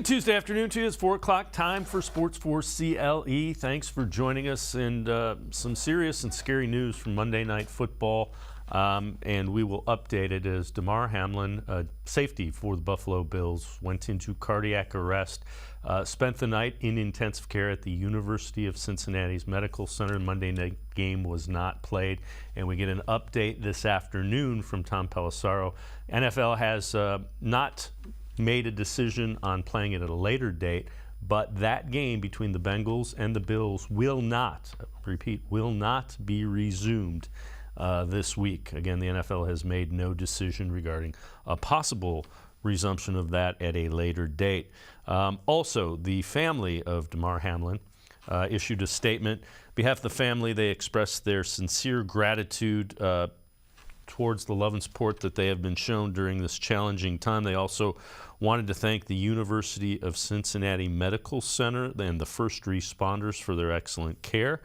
Good Tuesday afternoon to you. It's 4 o'clock time for Sports4CLE. Thanks for joining us, and some serious and scary news from Monday Night Football. And we will update it as Damar Hamlin, safety for the Buffalo Bills, went into cardiac arrest, spent the night in intensive care at the University of Cincinnati's Medical Center. The Monday night game was not played, and we get an update this afternoon from Tom Pelissero. NFL has not made a decision on playing it at a later date, but that game between the Bengals and the Bills will not, repeat, will not be resumed this week. Again, the NFL has made no decision regarding a possible resumption of that at a later date. Also, the family of Damar Hamlin issued a statement. On behalf of the family, they expressed their sincere gratitude towards the love and support that they have been shown during this challenging time. They also wanted to thank the University of Cincinnati Medical Center and the first responders for their excellent care.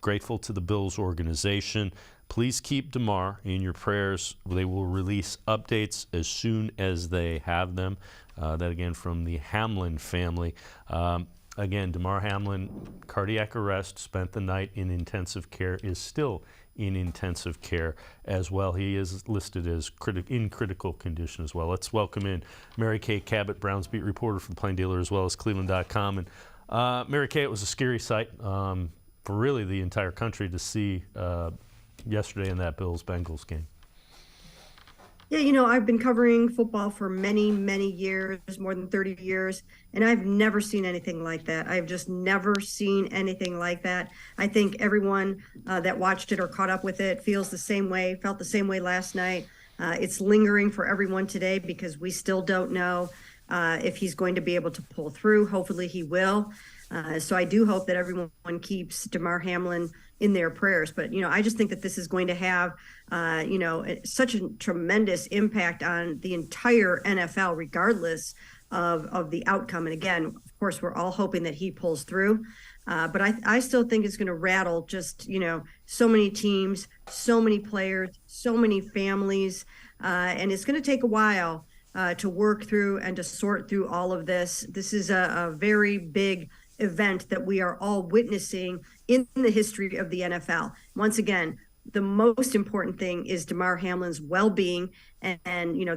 Grateful to the Bills organization. Please keep Damar in your prayers. They will release updates as soon as they have them. That again from the Hamlin family. Again, Damar Hamlin, cardiac arrest, spent the night in intensive care, is still in intensive care as well. He is listed as in critical condition as well. Let's welcome in Mary Kay Cabot, Browns beat reporter for the Plain Dealer as well as cleveland.com. And Mary Kay, it was a scary sight for really the entire country to see yesterday in that Bills-Bengals game. Yeah, you know, I've been covering football for many, many years, more than 30 years, and I've never seen anything like that. I've just never seen anything like that. I think everyone that watched it or caught up with it feels the same way, felt the same way last night. It's lingering for everyone today because we still don't know if he's going to be able to pull through. Hopefully he will. So I do hope that everyone keeps Damar Hamlin in their prayers. But, you know, I just think that this is going to have, such a tremendous impact on the entire NFL, regardless of the outcome. And again, of course, we're all hoping that he pulls through. But I still think it's going to rattle just, so many teams, so many players, so many families. And it's going to take a while to work through and to sort through all of this. This is a very big event that we are all witnessing in the history of the NFL. Once again, the most important thing is Damar Hamlin's well-being, and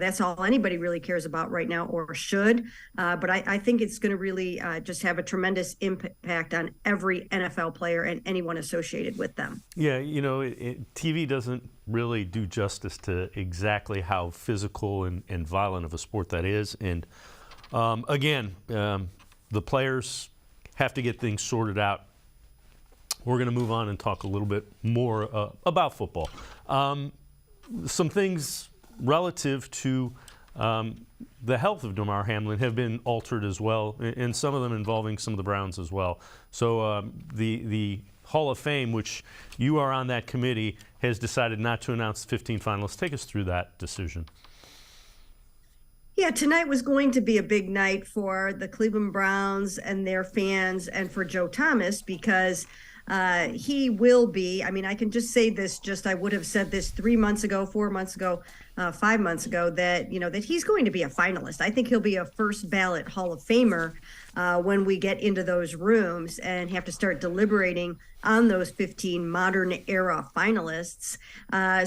that's all anybody really cares about right now, or should. But I think it's going to really just have a tremendous impact on every NFL player and anyone associated with them. Yeah, TV doesn't really do justice to exactly how physical and violent of a sport that is. And again, the players have to get things sorted out. We're going to move on and talk a little bit more about football. Some things relative to the health of Damar Hamlin have been altered as well, and some of them involving some of the Browns as well. So the Hall of Fame, which you are on that committee, has decided not to announce the 15 finalists. Take us through that decision. Yeah, tonight was going to be a big night for the Cleveland Browns and their fans, and for Joe Thomas, because he will be, I can just say this, I would have said this 3 months ago, 4 months ago, 5 months ago, that, that he's going to be a finalist. I think he'll be a first ballot Hall of Famer when we get into those rooms and have to start deliberating on those 15 modern era finalists.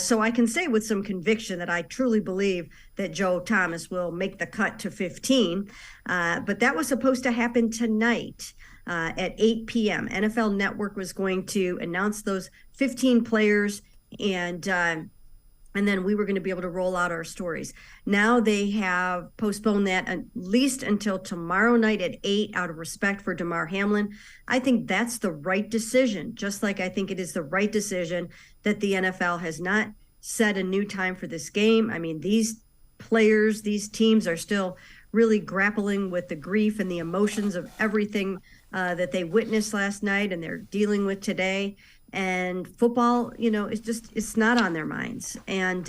So I can say with some conviction that I truly believe that Joe Thomas will make the cut to 15. But that was supposed to happen tonight. At 8 p.m. NFL Network was going to announce those 15 players, and then we were going to be able to roll out our stories. Now they have postponed that at least until tomorrow night at 8 out of respect for Damar Hamlin. I think that's the right decision, just like I think it is the right decision that the NFL has not set a new time for this game. These players, these teams are still really grappling with the grief and the emotions of everything that they witnessed last night and they're dealing with today. And football, it's not on their minds. And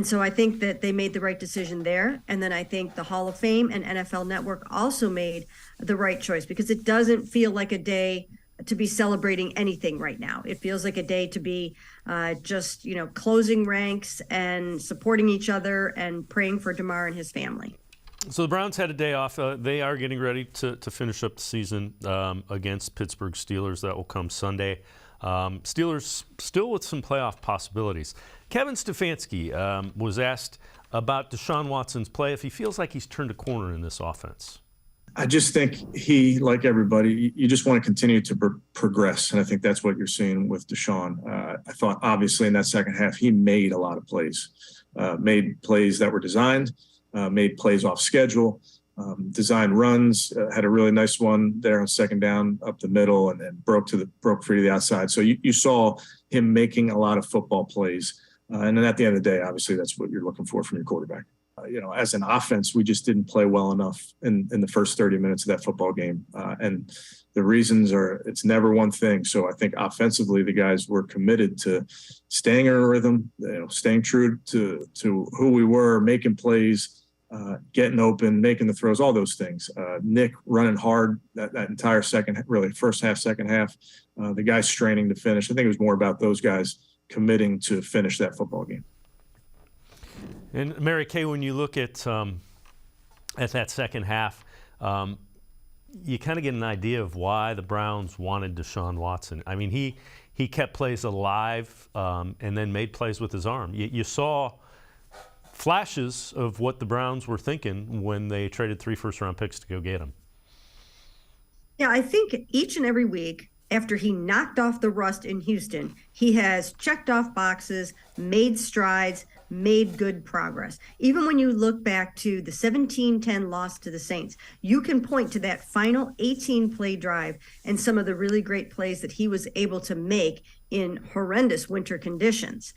so I think that they made the right decision there. And then I think the Hall of Fame and NFL Network also made the right choice, because it doesn't feel like a day to be celebrating anything right now. It feels like a day to be just, closing ranks and supporting each other and praying for Damar and his family. So the Browns had a day off. They are getting ready to finish up the season against Pittsburgh Steelers. That will come Sunday. Steelers still with some playoff possibilities. Kevin Stefanski was asked about Deshaun Watson's play, if he feels like he's turned a corner in this offense. I just think he, like everybody, you just want to continue to progress. And I think that's what you're seeing with Deshaun. I thought, obviously, in that second half, he made a lot of plays, made plays that were designed, made plays off schedule, designed runs, had a really nice one there on second down up the middle and broke free to the outside. So you saw him making a lot of football plays. And then at the end of the day, obviously, that's what you're looking for from your quarterback. As an offense, we just didn't play well enough in the first 30 minutes of that football game. And the reasons are, it's never one thing. So I think offensively, the guys were committed to staying in a rhythm, staying true to who we were, making plays, getting open, making the throws, all those things. Nick running hard that entire first half, second half. The guys straining to finish. I think it was more about those guys committing to finish that football game. And Mary Kay, when you look at that second half, you kind of get an idea of why the Browns wanted Deshaun Watson. I mean, he kept plays alive and then made plays with his arm. You saw flashes of what the Browns were thinking when they traded 3 first-round picks to go get him. Yeah, I think each and every week after he knocked off the rust in Houston, he has checked off boxes, made strides, made good progress. Even when you look back to the 17-10 loss to the Saints, you can point to that final 18-play drive and some of the really great plays that he was able to make in horrendous winter conditions.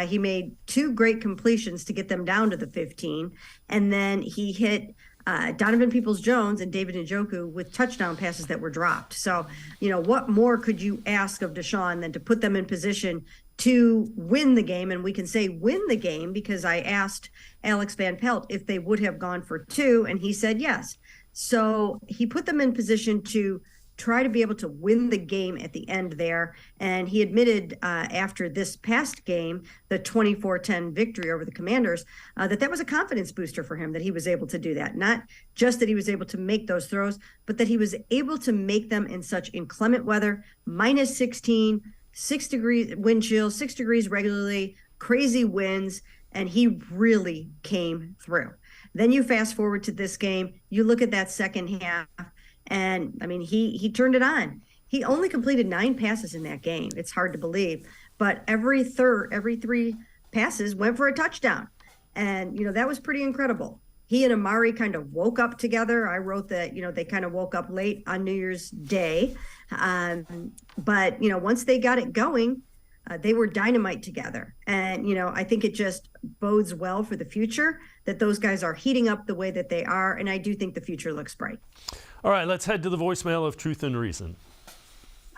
He made 2 great completions to get them down to the 15, and then he hit Donovan Peoples-Jones and David Njoku with touchdown passes that were dropped. So, what more could you ask of Deshaun than to put them in position to win the game? And we can say win the game because I asked Alex Van Pelt if they would have gone for 2, and he said yes. So he put them in position to try to be able to win the game at the end there. And he admitted after this past game, the 24-10 victory over the Commanders, that was a confidence booster for him, that he was able to do that. Not just that he was able to make those throws, but that he was able to make them in such inclement weather, minus 16, 6 degrees wind chill, 6 degrees regularly, crazy winds, and he really came through. Then you fast forward to this game, you look at that second half, and I mean, he turned it on. He only completed 9 passes in that game. It's hard to believe, but every 3 passes went for a touchdown. And, that was pretty incredible. He and Amari kind of woke up together. I wrote that, they kind of woke up late on New Year's Day. But, once they got it going, they were dynamite together. And, I think it just bodes well for the future that those guys are heating up the way that they are. And I do think the future looks bright. All right, let's head to the voicemail of Truth and Reason.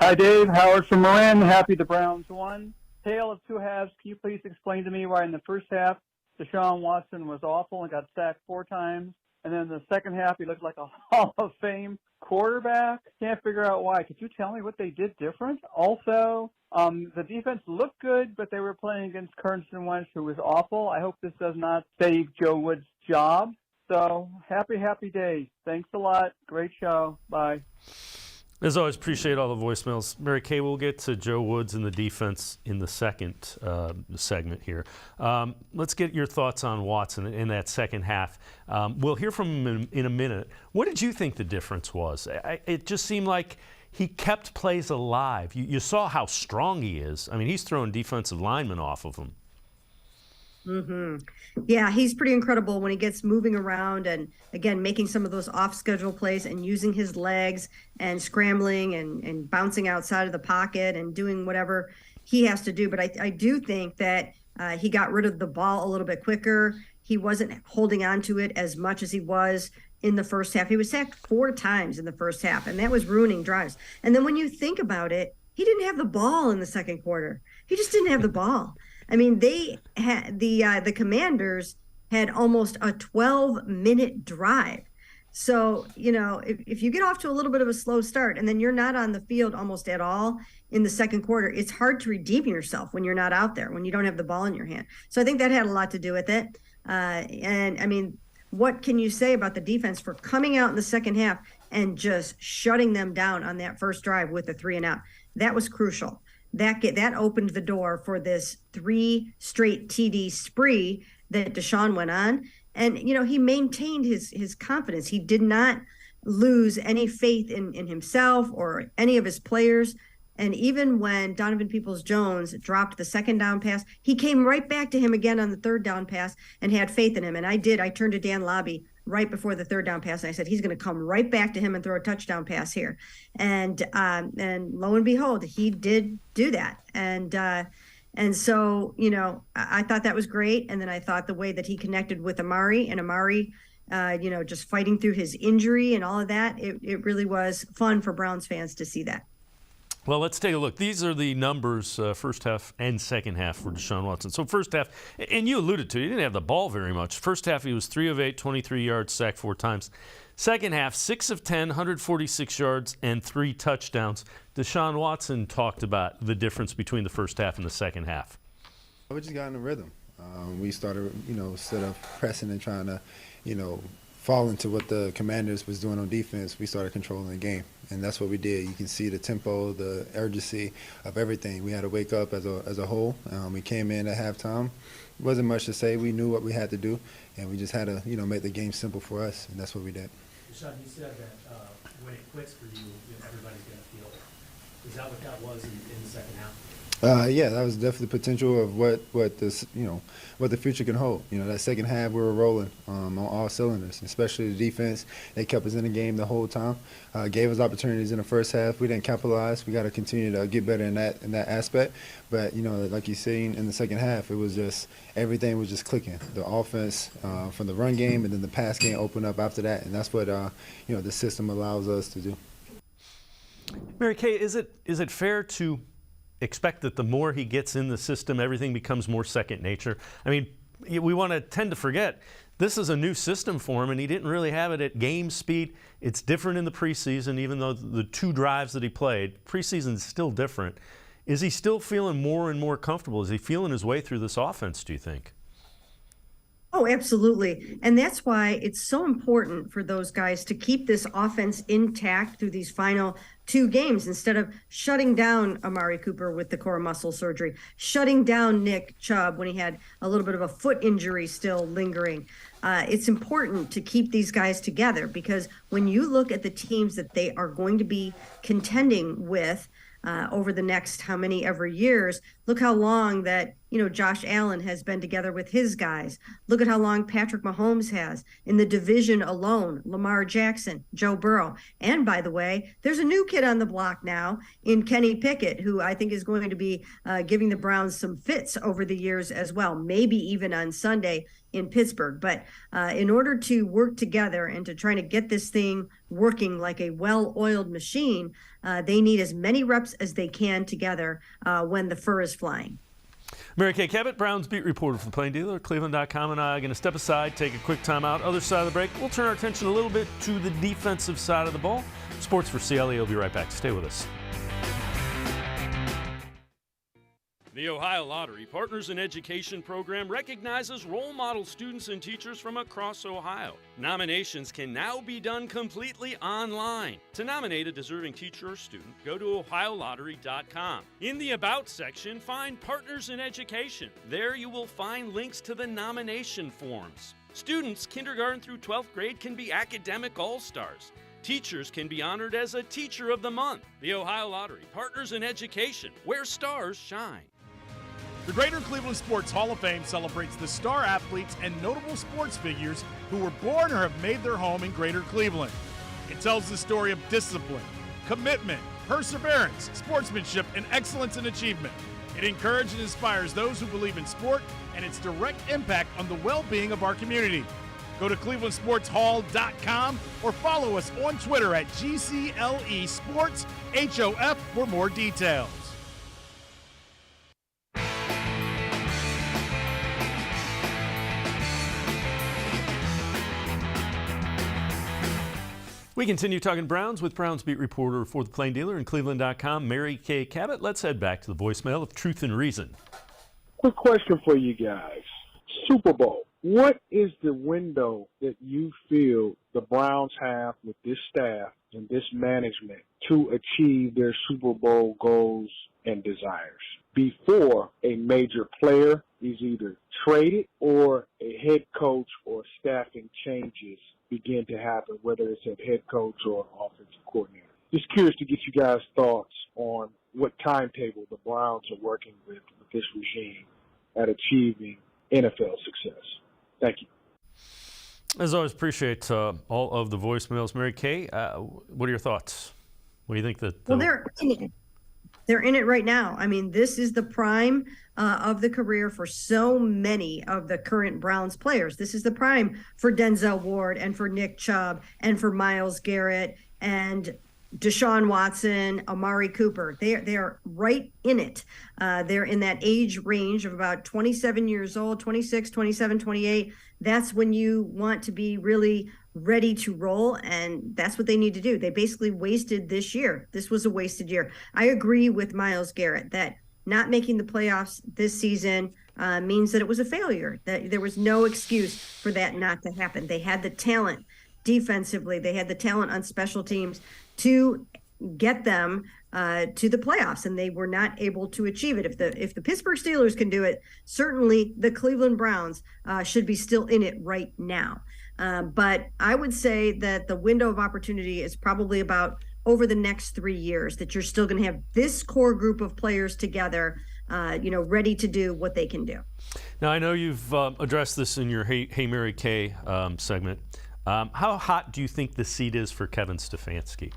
Hi, Dave. Howard from Marin. Happy the Browns won. Tale of 2 halves. Can you please explain to me why in the first half Deshaun Watson was awful and got sacked 4 times, and then the second half he looked like a Hall of Fame quarterback? Can't figure out why. Could you tell me what they did different? Also, the defense looked good, but they were playing against Carson Wentz, who was awful. I hope this does not save Joe Woods' job. So, happy days. Thanks a lot. Great show. Bye. As always, appreciate all the voicemails. Mary Kay, we'll get to Joe Woods and the defense in the second segment here. Let's get your thoughts on Watson in that second half. We'll hear from him in a minute. What did you think the difference was? It just seemed like he kept plays alive. You saw how strong he is. I mean, he's throwing defensive linemen off of him. Mm-hmm. Yeah, he's pretty incredible when he gets moving around and, again, making some of those off-schedule plays and using his legs and scrambling and bouncing outside of the pocket and doing whatever he has to do. But I do think that he got rid of the ball a little bit quicker. He wasn't holding on to it as much as he was in the first half. He was sacked 4 times in the first half, and that was ruining drives. And then when you think about it, he didn't have the ball in the second quarter. He just didn't have the ball. I mean, they had the Commanders had almost a 12-minute drive. So, if you get off to a little bit of a slow start and then you're not on the field almost at all in the second quarter, it's hard to redeem yourself when you're not out there, when you don't have the ball in your hand. So I think that had a lot to do with it. And I mean, what can you say about the defense for coming out in the second half and just shutting them down on that first drive with the 3-and-out? That was crucial. That opened the door for this 3 straight TD spree that Deshaun went on. And, he maintained his confidence. He did not lose any faith in himself or any of his players. And even when Donovan Peoples-Jones dropped the second down pass, he came right back to him again on the third down pass and had faith in him. And I turned to Dan Lobby right before the third down pass. And I said, he's going to come right back to him and throw a touchdown pass here. And lo and behold, he did do that. And so, I thought that was great. And then I thought the way that he connected with Amari, just fighting through his injury and all of that, it really was fun for Browns fans to see that. Well, let's take a look. These are the numbers, first half and second half for Deshaun Watson. So first half, and you alluded to it, he didn't have the ball very much. First half, he was 3 of 8, 23 yards, sacked 4 times. Second half, 6 of 10, 146 yards, and 3 touchdowns. Deshaun Watson talked about the difference between the first half and the second half. We just got in a rhythm. We started, instead of pressing and trying to, fall into what the Commanders was doing on defense, we started controlling the game. And that's what we did. You can see the tempo, the urgency of everything. We had to wake up as a whole. We came in at halftime. It wasn't much to say. We knew what we had to do, and we just had to, make the game simple for us, and that's what we did. Deshaun, you said that when it clicks for you, everybody's going to feel it. Is that what that was in the second half? Yeah, that was definitely the potential of what this, what the future can hold. That second half we were rolling on all cylinders, especially the defense. They kept us in the game the whole time, gave us opportunities in the first half. We didn't capitalize. We got to continue to get better in that aspect. But like you seen in the second half, it was just everything was just clicking. The offense from the run game and then the pass game opened up after that, and that's what the system allows us to do. Mary Kay, is it fair to expect that the more he gets in the system, everything becomes more second nature? I mean, we want to tend to forget this is a new system for him, and he didn't really have it at game speed. It's different in the preseason, even though the 2 drives that he played, preseason is still different. Is he still feeling more and more comfortable? Is he feeling his way through this offense, do you think? Oh, absolutely. And that's why it's so important for those guys to keep this offense intact through these final 2 games instead of shutting down Amari Cooper with the core muscle surgery, shutting down Nick Chubb when he had a little bit of a foot injury still lingering. It's important to keep these guys together because when you look at the teams that they are going to be contending with over the next how many ever years, look how long that Josh Allen has been together with his guys. Look at how long Patrick Mahomes has in the division alone, Lamar Jackson, Joe Burrow. And by the way, there's a new kid on the block now in Kenny Pickett, who I think is going to be giving the Browns some fits over the years as well, maybe even on Sunday in Pittsburgh. But in order to work together and to try to get this thing working like a well-oiled machine, they need as many reps as they can together when the fur is flying. Mary Kay Cabot, Browns beat reporter for the Plain Dealer, cleveland.com, and I are going to step aside, take a quick timeout. Other side of the break, we'll turn our attention a little bit to the defensive side of the ball. Sports for CLE will be right back. Stay with us. The Ohio Lottery Partners in Education program recognizes role model students and teachers from across Ohio. Nominations can now be done completely online. To nominate a deserving teacher or student, go to ohiolottery.com. In the About section, find Partners in Education. There you will find links to the nomination forms. Students kindergarten through 12th grade can be academic all-stars. Teachers can be honored as a Teacher of the Month. The Ohio Lottery Partners in Education, where stars shine. The Greater Cleveland Sports Hall of Fame celebrates the star athletes and notable sports figures who were born or have made their home in Greater Cleveland. It tells the story of discipline, commitment, perseverance, sportsmanship, and excellence in achievement. It encourages and inspires those who believe in sport and its direct impact on the well-being of our community. Go to clevelandsportshall.com or follow us on Twitter at GCLE Sports HOF for more details. We continue talking Browns with Browns beat reporter for the Plain Dealer and cleveland.com, Mary Kay Cabot. Let's head back to the voicemail of Truth and Reason. Quick question for you guys. Super Bowl. What is the window that you feel the Browns have with this staff and this management to achieve their Super Bowl goals and desires before a major player is either traded or a head coach or staffing changes begin to happen, whether it's at head coach or offensive coordinator? Just curious to get you guys' thoughts on what timetable the Browns are working with this regime at achieving NFL success. Thank you. As always, appreciate all of the voicemails. Mary Kay, what are your thoughts? What do you think that? Well, they're in it right now. I mean, this is the prime of the career for so many of the current Browns players. This is the prime for Denzel Ward and for Nick Chubb and for Myles Garrett and Deshaun Watson, Amari Cooper. They are right in it. They're in that age range of about 27 years old, 26, 27, 28. That's when you want to be really ready to roll, and that's what they need to do. They basically wasted this year. This was a wasted year. I agree with Myles Garrett that not making the playoffs this season means that it was a failure, that there was no excuse for that not to happen. They had the talent defensively. They had the talent on special teams to get them to the playoffs, and they were not able to achieve it. If the Pittsburgh Steelers can do it, certainly the Cleveland Browns should be still in it right now. But I would say that the window of opportunity is probably about over the next 3 years, that you're still going to have this core group of players together, ready to do what they can do. Now, I know you've addressed this in your Hey Mary Kay segment. How hot do you think the seat is for Kevin Stefanski?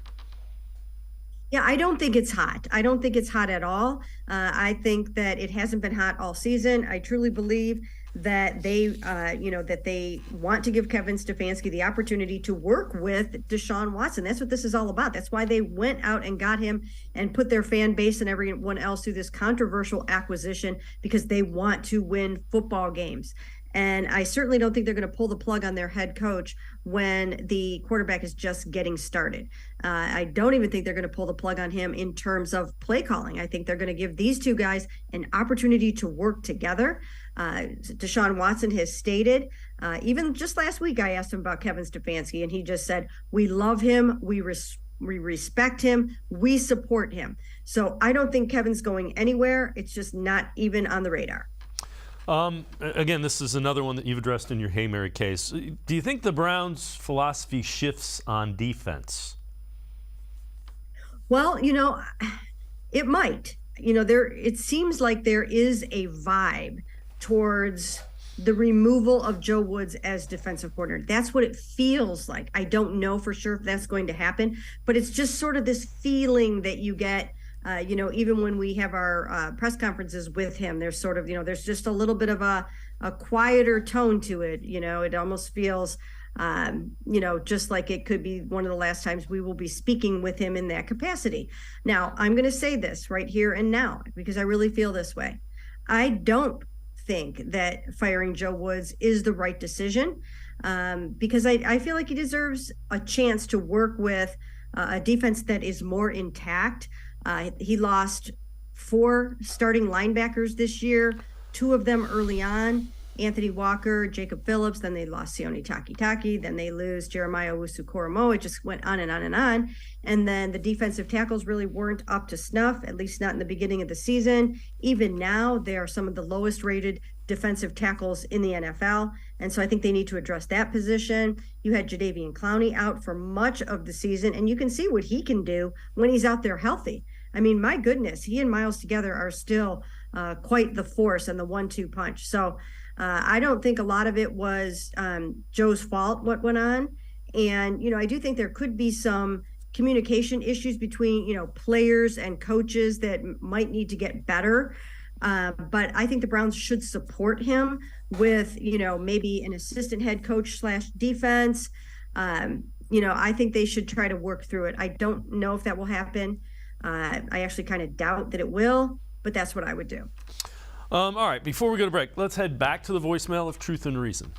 Yeah, I don't think it's hot. I don't think it's hot at all. I think that it hasn't been hot all season. I truly believe that they want to give Kevin Stefanski the opportunity to work with Deshaun Watson. That's what this is all about. That's why they went out and got him and put their fan base and everyone else through this controversial acquisition, because they want to win football games. And I certainly don't think they're going to pull the plug on their head coach when the quarterback is just getting started. I don't even think they're going to pull the plug on him in terms of play calling. I think they're going to give these two guys an opportunity to work together. Deshaun Watson has stated, even just last week, I asked him about Kevin Stefanski, and he just said, we love him, we respect him, we support him. So I don't think Kevin's going anywhere. It's just not even on the radar. Again, this is another one that you've addressed in your Hey Mary case. Do you think the Browns' philosophy shifts on defense? Well, it might. It seems like there is a vibe towards the removal of Joe Woods as defensive coordinator. That's what it feels like. I don't know for sure if that's going to happen, but it's just sort of this feeling that you get. Even when we have our press conferences with him, there's sort of, there's just a little bit of a quieter tone to it. It almost feels, just like it could be one of the last times we will be speaking with him in that capacity. Now, I'm going to say this right here and now, because I really feel this way. I don't think that firing Joe Woods is the right decision, because I feel like he deserves a chance to work with a defense that is more intact. He lost 4 starting linebackers this year, 2 of them early on, Anthony Walker, Jacob Phillips, then they lost Sione Takitaki, then they lose Jeremiah Owusu-Koramoah. It just went on and on and on. And then the defensive tackles really weren't up to snuff, at least not in the beginning of the season. Even now, they are some of the lowest rated defensive tackles in the NFL. And so I think they need to address that position. You had Jadeveon Clowney out for much of the season, and you can see what he can do when he's out there healthy. I mean, my goodness, he and Myles together are still quite the force and the 1-2 punch. So I don't think a lot of it was Joe's fault, what went on. And, I do think there could be some communication issues between, players and coaches that might need to get better. But I think the Browns should support him with, maybe an assistant head coach / defense. I think they should try to work through it. I don't know if that will happen. I actually kind of doubt that it will, but that's what I would do. All right, before we go to break, let's head back to the voicemail of Truth and Reason.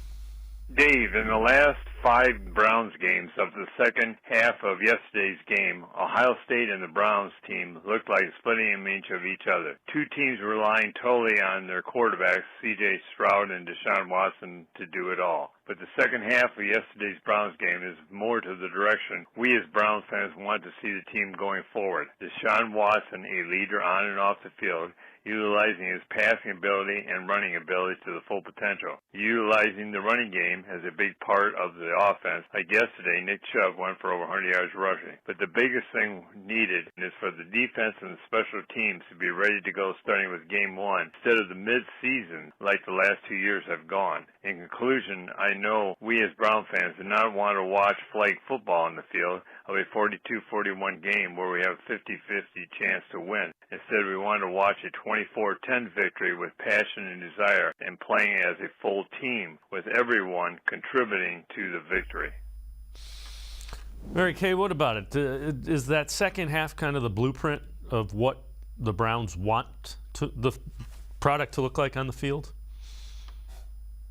Dave, in the last 5 Browns games of the second half of yesterday's game, Ohio State and the Browns team looked like a splitting image of each other. Two teams relying totally on their quarterbacks, C.J. Stroud and Deshaun Watson, to do it all. But the second half of yesterday's Browns game is more to the direction we as Browns fans want to see the team going forward. Deshaun Watson, a leader on and off the field, utilizing his passing ability and running ability to the full potential. Utilizing the running game as a big part of the offense. Like yesterday, Nick Chubb went for over 100 yards rushing. But the biggest thing needed is for the defense and the special teams to be ready to go starting with game 1 instead of the mid-season like the last 2 years have gone. In conclusion, I know we as Brown fans do not want to watch flag football on the field of a 42-41 game where we have a 50-50 chance to win. Instead, we want to watch a 24-10 victory with passion and desire and playing as a full team with everyone contributing to the victory. Mary Kay, what about it? Is that second half kind of the blueprint of what the Browns want the product to look like on the field?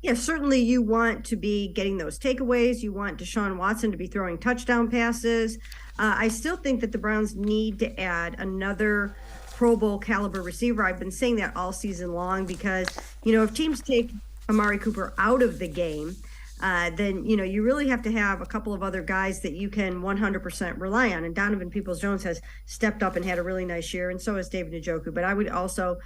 Yeah, certainly you want to be getting those takeaways. You want Deshaun Watson to be throwing touchdown passes. I still think that the Browns need to add another Pro Bowl caliber receiver. I've been saying that all season long because, if teams take Amari Cooper out of the game, then, you really have to have a couple of other guys that you can 100% rely on. And Donovan Peoples-Jones has stepped up and had a really nice year, and so has David Njoku. But I would also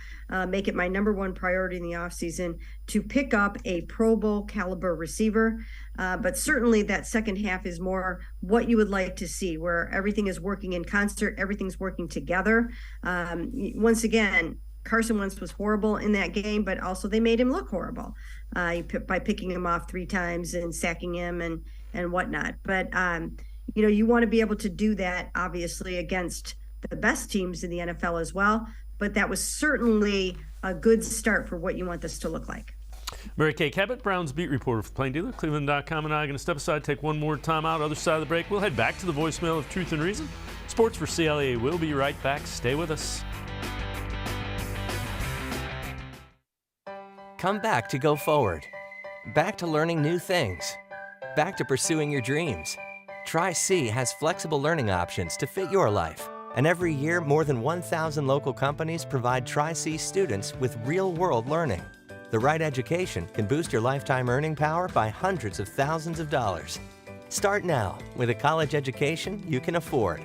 make it my number one priority in the offseason to pick up a Pro Bowl caliber receiver. But certainly that second half is more what you would like to see, where everything is working in concert, everything's working together. Once again, Carson Wentz was horrible in that game, but also they made him look horrible by picking him off 3 times and sacking him and whatnot. But, you want to be able to do that, obviously, against the best teams in the NFL as well. But that was certainly a good start for what you want this to look like. Mary Kay Cabot, Browns beat reporter for Plain Dealer, cleveland.com, and I are going to step aside, take one more time out. Other side of the break, we'll head back to the voicemail of Truth and Reason. Sports for CLE. We'll be right back. Stay with us. Come back to go forward. Back to learning new things. Back to pursuing your dreams. Tri-C has flexible learning options to fit your life. And every year, more than 1,000 local companies provide Tri-C students with real-world learning. The right education can boost your lifetime earning power by hundreds of thousands of dollars. Start now with a college education you can afford.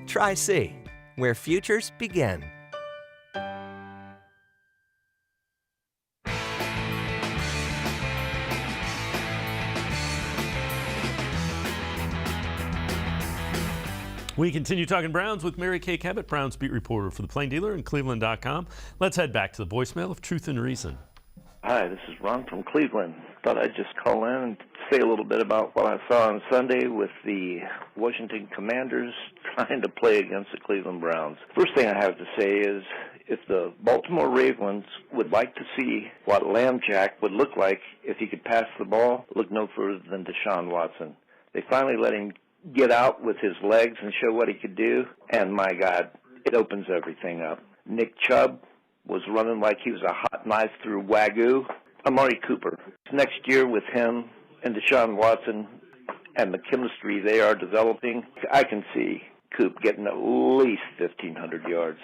Tri-C, where futures begin. We continue talking Browns with Mary Kay Cabot, Browns beat reporter for the Plain Dealer and cleveland.com. Let's head back to the voicemail of Truth and Reason. Hi, this is Ron from Cleveland. Thought I'd just call in and say a little bit about what I saw on Sunday with the Washington Commanders trying to play against the Cleveland Browns. First thing I have to say is if the Baltimore Ravens would like to see what Lamb Jack would look like if he could pass the ball, look no further than Deshaun Watson. They finally let him get out with his legs and show what he could do, and my God, it opens everything up. Nick Chubb was running like he was a hot knife through Wagyu. Amari Cooper, next year with him and Deshaun Watson and the chemistry they are developing, I can see Coop getting at least 1,500 yards.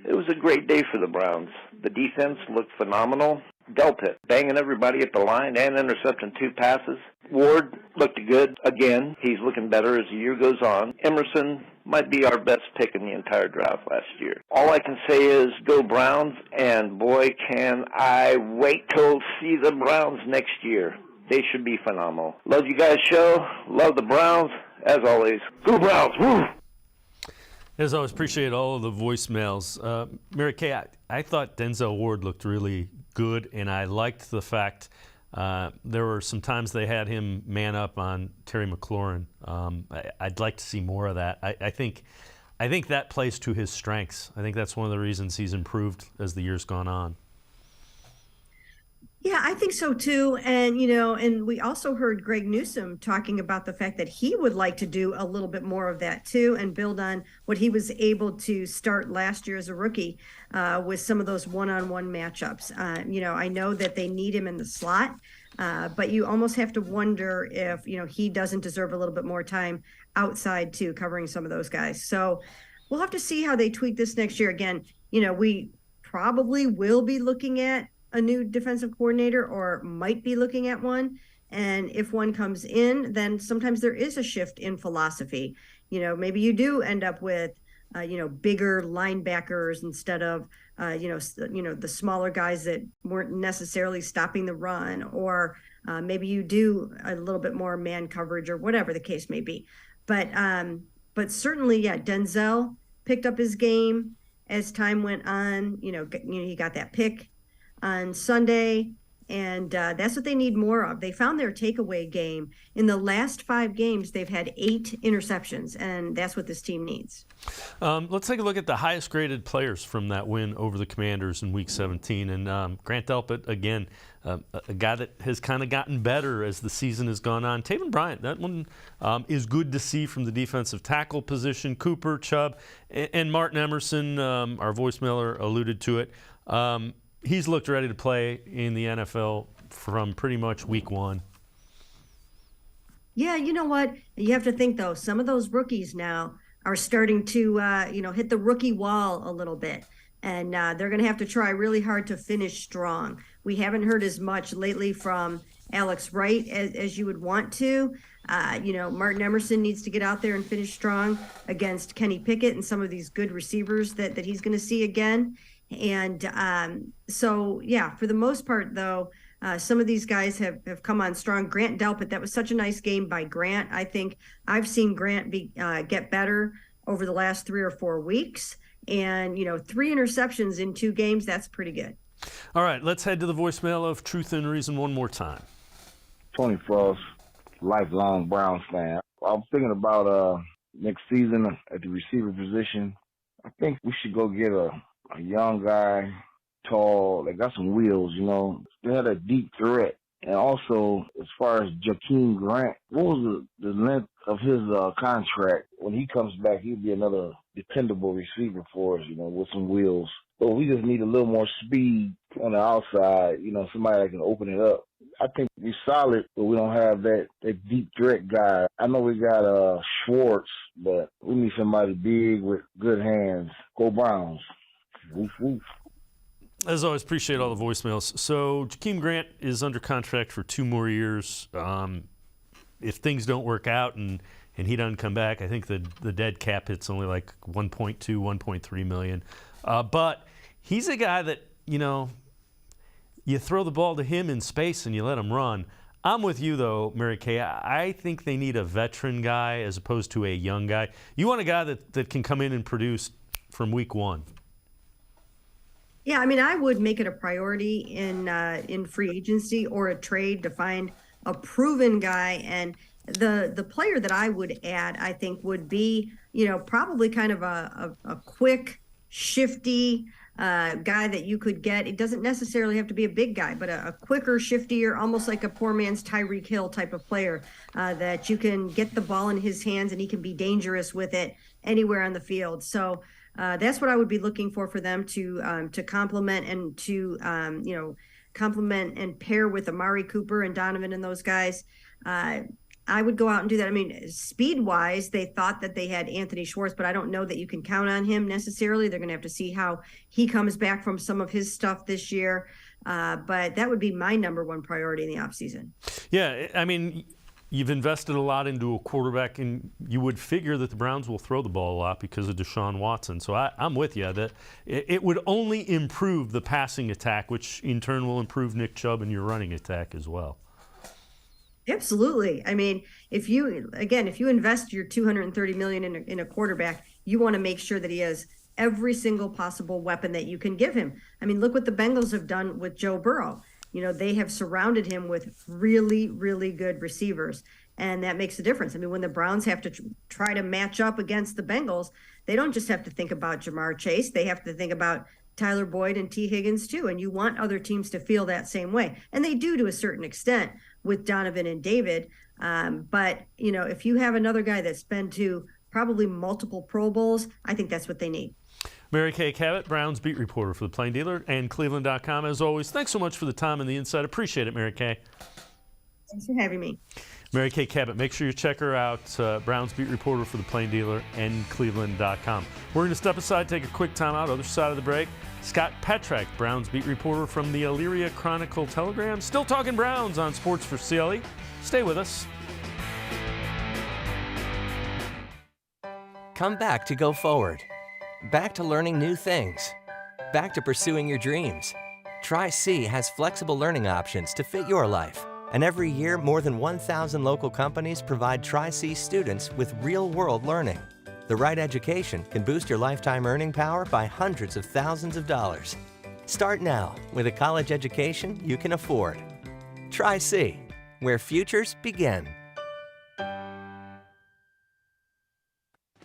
It was a great day for the Browns. The defense looked phenomenal. Delpit banging everybody at the line and intercepting 2 passes. Ward looked good again. He's looking better as the year goes on. Emerson might be our best pick in the entire draft last year. All I can say is go Browns, and boy, can I wait till see the Browns next year. They should be phenomenal. Love you guys' show. Love the Browns. As always, go Browns. Woo! As always, appreciate all of the voicemails. Mary Kay, I thought Denzel Ward looked really good, and I liked the fact there were some times they had him man up on Terry McLaurin. I'd like to see more of that. I think that plays to his strengths. I think that's one of the reasons he's improved as the year's gone on. Yeah, I think so too. And, and we also heard Greg Newsome talking about the fact that he would like to do a little bit more of that too and build on what he was able to start last year as a rookie with some of those one-on-one matchups. I know that they need him in the slot. But you almost have to wonder if, he doesn't deserve a little bit more time outside too, covering some of those guys. So we'll have to see how they tweak this next year. Again, we probably will be looking at a new defensive coordinator, or might be looking at one. And if one comes in, then sometimes there is a shift in philosophy. Maybe you do end up with, bigger linebackers instead of, the smaller guys that weren't necessarily stopping the run, or maybe you do a little bit more man coverage, or whatever the case may be. But certainly, yeah, Denzel picked up his game as time went on. He got that pick on Sunday. And that's what they need more of. They found their takeaway game. In the last 5 games, they've had 8 interceptions, and that's what this team needs. Let's take a look at the highest graded players from that win over the Commanders in Week 17. And Grant Delpit, again, a guy that has kind of gotten better as the season has gone on. Taven Bryant, that one is good to see from the defensive tackle position. Cooper, Chubb, and Martin Emerson, our voicemailer alluded to it. He's looked ready to play in the NFL from pretty much week 1. Yeah, you know what? You have to think, though, some of those rookies now are starting to, hit the rookie wall a little bit. And they're going to have to try really hard to finish strong. We haven't heard as much lately from Alex Wright as you would want to. Martin Emerson needs to get out there and finish strong against Kenny Pickett and some of these good receivers that he's going to see again. And so, yeah, for the most part, though, some of these guys have come on strong. Grant Delpit, that was such a nice game by Grant. I think I've seen Grant get better over the last 3 or 4 weeks. And, 3 interceptions in 2 games, that's pretty good. All right, let's head to the voicemail of Truth and Reason one more time. Tony Frost, lifelong Browns fan. I'm thinking about next season at the receiver position. I think we should go get a young guy, tall, that got some wheels, They had a deep threat. And also, as far as Jakeem Grant, what was the length of his contract? When he comes back, he'll be another dependable receiver for us, with some wheels. But we just need a little more speed on the outside, somebody that can open it up. I think we're solid, but we don't have that deep threat guy. I know we got Schwartz, but we need somebody big with good hands. Go Browns. Woof, woof. As always, appreciate all the voicemails. So Jakeem Grant is under contract for 2 more years. If things don't work out and he doesn't come back, I think the dead cap hit's only like 1.2, 1.3 million. But he's a guy that, you throw the ball to him in space and you let him run. I'm with you, though, Mary Kay. I think they need a veteran guy as opposed to a young guy. You want a guy that can come in and produce from week 1. Yeah, I would make it a priority in free agency or a trade to find a proven guy. And the player that I would add, I think, would be, probably kind of a quick, shifty guy that you could get. It doesn't necessarily have to be a big guy, but a quicker, shiftier, almost like a poor man's Tyreek Hill type of player that you can get the ball in his hands and he can be dangerous with it anywhere on the field. So that's what I would be looking for them to complement and to complement and pair with Amari Cooper and Donovan and those guys. I would go out and do that. Speed-wise, they thought that they had Anthony Schwartz, but I don't know that you can count on him necessarily. They're going to have to see how he comes back from some of his stuff this year. But that would be my number 1 priority in the offseason. Yeah, you've invested a lot into a quarterback, and you would figure that the Browns will throw the ball a lot because of Deshaun Watson. So I'm with you that it would only improve the passing attack, which in turn will improve Nick Chubb and your running attack as well. Absolutely. If you invest your $230 million in a quarterback, you want to make sure that he has every single possible weapon that you can give him. Look what the Bengals have done with Joe Burrow. They have surrounded him with really, really good receivers, and that makes a difference. When the Browns have to try to match up against the Bengals, they don't just have to think about Jamar Chase. They have to think about Tyler Boyd and T. Higgins too, and you want other teams to feel that same way. And they do to a certain extent with Donovan and David. But, if you have another guy that's been to probably multiple Pro Bowls, I think that's what they need. Mary Kay Cabot, Browns beat reporter for the Plain Dealer and cleveland.com. As always, thanks so much for the time and the insight. Appreciate it, Mary Kay. Thanks for having me. Mary Kay Cabot, make sure you check her out, Browns beat reporter for the Plain Dealer and cleveland.com. We're going to step aside, take a quick time out. Other side of the break, Scott Petrak, Browns beat reporter from the Elyria Chronicle Telegram. Still talking Browns on Sports4CLE. Stay with us. Come back to go forward. Back to learning new things. Back to pursuing your dreams. Tri-C has flexible learning options to fit your life. And every year, more than 1,000 local companies provide Tri-C students with real-world learning. The right education can boost your lifetime earning power by hundreds of thousands of dollars. Start now with a college education you can afford. Tri-C, where futures begin.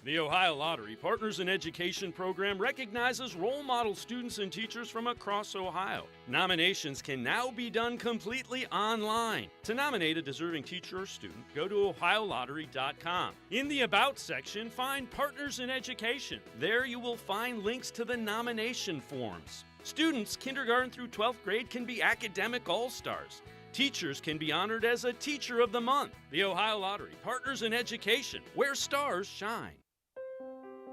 The Ohio Lottery Partners in Education program recognizes role model students and teachers from across Ohio. Nominations can now be done completely online. To nominate a deserving teacher or student, go to ohiolottery.com. In the About section, find Partners in Education. There you will find links to the nomination forms. Students kindergarten through 12th grade can be academic all-stars. Teachers can be honored as a Teacher of the Month. The Ohio Lottery Partners in Education, where stars shine.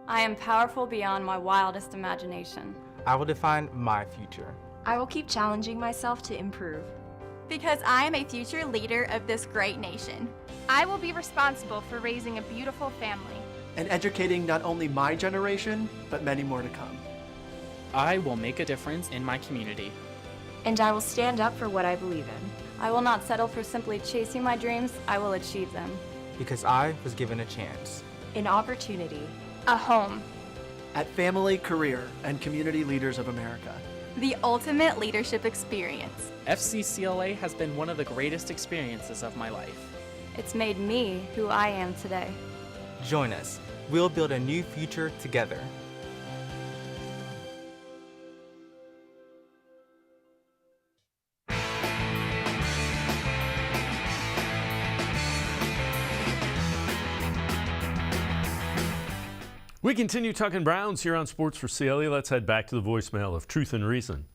I am powerful beyond my wildest imagination. I will define my future. I will keep challenging myself to improve. Because I am a future leader of this great nation. I will be responsible for raising a beautiful family. And educating not only my generation, but many more to come. I will make a difference in my community. And I will stand up for what I believe in. I will not settle for simply chasing my dreams, I will achieve them. Because I was given a chance. An opportunity. A home. At Family, Career, and Community Leaders of America. The ultimate leadership experience. FCCLA has been one of the greatest experiences of my life. It's made me who I am today. Join us. We'll build a new future together. We continue talking Browns here on Sports4CLE. Let's head back to the voicemail of Truth and Reason.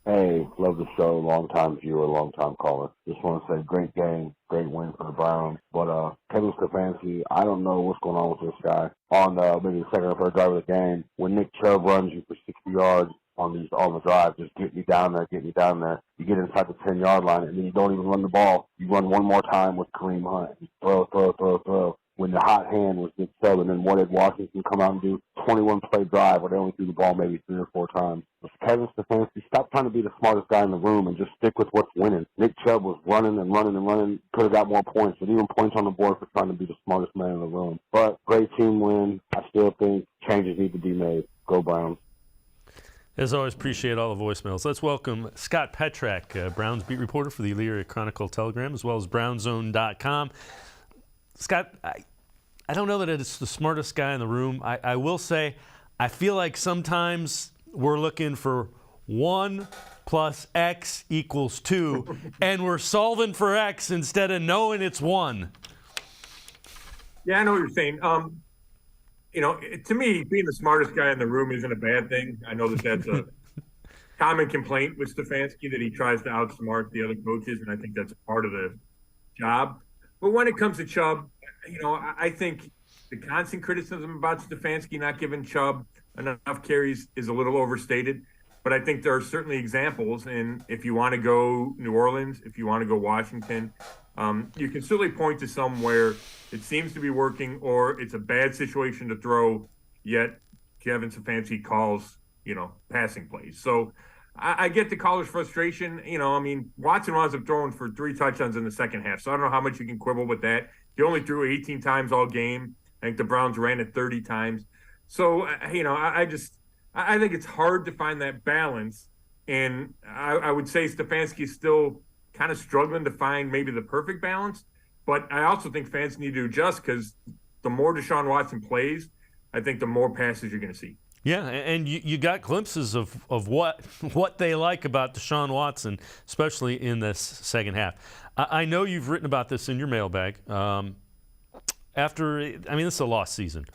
Hey, love the show. Long-time viewer, long-time caller. Just want to say great game, great win for the Browns. But Kevin Stefanski, I don't know what's going on with this guy. On maybe the second or third drive of the game, when Nick Chubb runs you for 60 yards on the drive, just get me down there, get me down there. You get inside the 10-yard line, and then you don't even run the ball. You run one more time with Kareem Hunt. You throw. When the hot hand was Nick Chubb, and then what did Washington come out and do? 21-play drive where they only threw the ball maybe 3 or 4 times. Kevin Stefanski, stop trying to be the smartest guy in the room and just stick with what's winning. Nick Chubb was running. Could have got more points, but even points on the board for trying to be the smartest man in the room. But great team win. I still think changes need to be made. Go Browns. As always, appreciate all the voicemails. Let's welcome Scott Petrak, Browns beat reporter for the Elyria Chronicle Telegram, as well as BrownZone.com. Scott, I don't know that it's the smartest guy in the room. I will say I feel like sometimes we're looking for 1 + X = 2, and we're solving for X instead of knowing it's 1. Yeah, I know what you're saying. To me, being the smartest guy in the room isn't a bad thing. I know that's a common complaint with Stefanski, that he tries to outsmart the other coaches, and I think that's part of the job. But when it comes to Chubb, I think the constant criticism about Stefanski not giving Chubb enough carries is a little overstated. But I think there are certainly examples, and if you want to go New Orleans, if you want to go Washington, you can certainly point to some where it seems to be working, or it's a bad situation to throw, yet Kevin Stefanski calls, passing plays. So I get the caller's frustration. Watson winds up throwing for 3 touchdowns in the second half, so I don't know how much you can quibble with that. He only threw 18 times all game. I think the Browns ran it 30 times. So, I think it's hard to find that balance. And I would say Stefanski is still kind of struggling to find maybe the perfect balance. But I also think fans need to adjust, because the more Deshaun Watson plays, I think the more passes you're going to see. Yeah, and you got glimpses of what they like about Deshaun Watson, especially in this second half. I know you've written about this in your mailbag. This is a lost season.